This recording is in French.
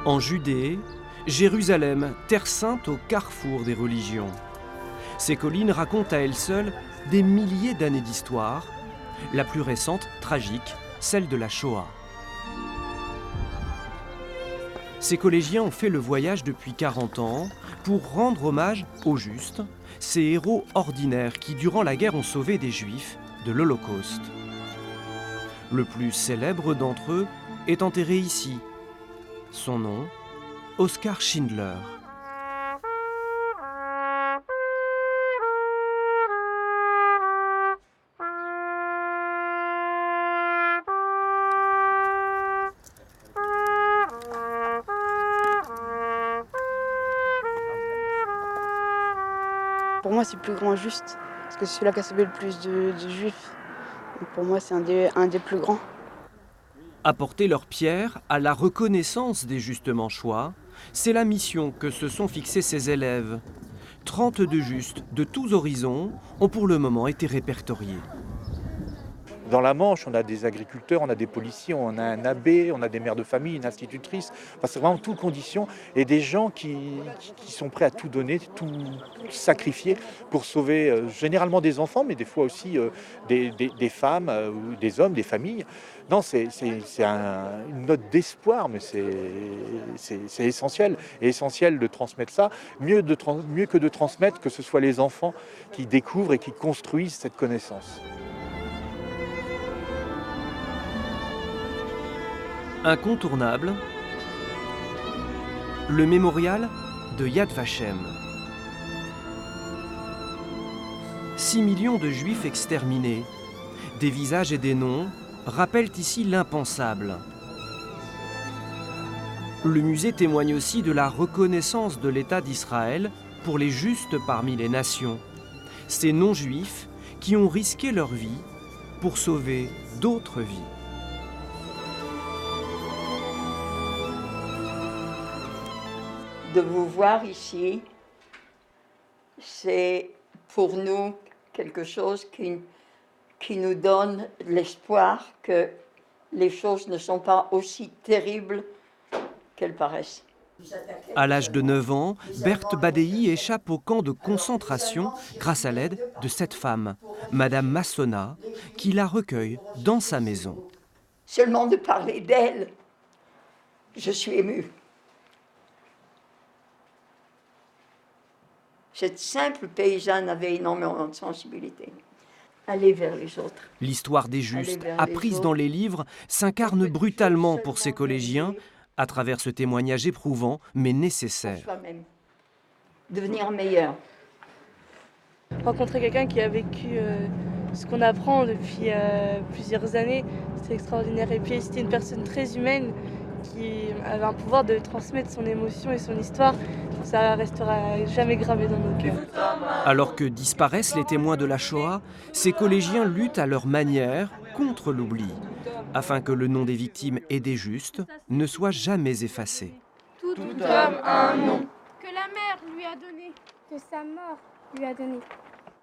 En Judée, Jérusalem, terre sainte au carrefour des religions. Ces collines racontent à elles seules des milliers d'années d'histoire, la plus récente, tragique, celle de la Shoah. Ces collégiens ont fait le voyage depuis 40 ans pour rendre hommage aux justes, ces héros ordinaires qui, durant la guerre, ont sauvé des Juifs de l'Holocauste. Le plus célèbre d'entre eux est enterré ici. Son nom, Oskar Schindler. Pour moi, c'est le plus grand juste, parce que c'est celui-là qui a sauvé le plus de juifs. Donc pour moi, c'est un des plus grands. Apporter leur pierre à la reconnaissance des justes manchois, c'est la mission que se sont fixés ces élèves. 32 justes de tous horizons ont pour le moment été répertoriés. Dans la Manche, on a des agriculteurs, on a des policiers, on a un abbé, on a des mères de famille, une institutrice. Enfin, c'est vraiment toutes conditions et des gens qui sont prêts à tout donner, tout sacrifier pour sauver généralement des enfants, mais des fois aussi des femmes, ou des hommes, des familles. Non, c'est une note d'espoir, mais c'est essentiel. Et essentiel de transmettre ça, mieux que de transmettre que ce soit les enfants qui découvrent et qui construisent cette connaissance. Incontournable, le mémorial de Yad Vashem. 6 millions de juifs exterminés, des visages et des noms rappellent ici l'impensable. Le musée témoigne aussi de la reconnaissance de l'État d'Israël pour les justes parmi les nations, ces non-juifs qui ont risqué leur vie pour sauver d'autres vies. De vous voir ici, c'est pour nous quelque chose qui nous donne l'espoir que les choses ne sont pas aussi terribles qu'elles paraissent. À l'âge de 9 ans, Berthe Badei échappe au camp de concentration grâce à l'aide de cette femme, Madame Massona, qui la recueille dans sa maison. Seulement de parler d'elle, je suis émue. Cette simple paysanne avait énormément de sensibilité. Aller vers les autres. L'histoire des justes, apprise dans les livres, s'incarne brutalement pour ces collégiens à travers ce témoignage éprouvant mais nécessaire. Devenir meilleur. Rencontrer quelqu'un qui a vécu ce qu'on apprend depuis plusieurs années, c'est extraordinaire. Et puis c'était une personne très humaine qui avait un pouvoir de transmettre son émotion et son histoire. Ça restera jamais gravé dans nos cœurs. Alors que disparaissent les témoins de la Shoah, ces collégiens luttent à leur manière contre l'oubli, afin que le nom des victimes et des justes ne soit jamais effacé. Tout homme a un nom que la mère lui a donné, que sa mort lui a donné.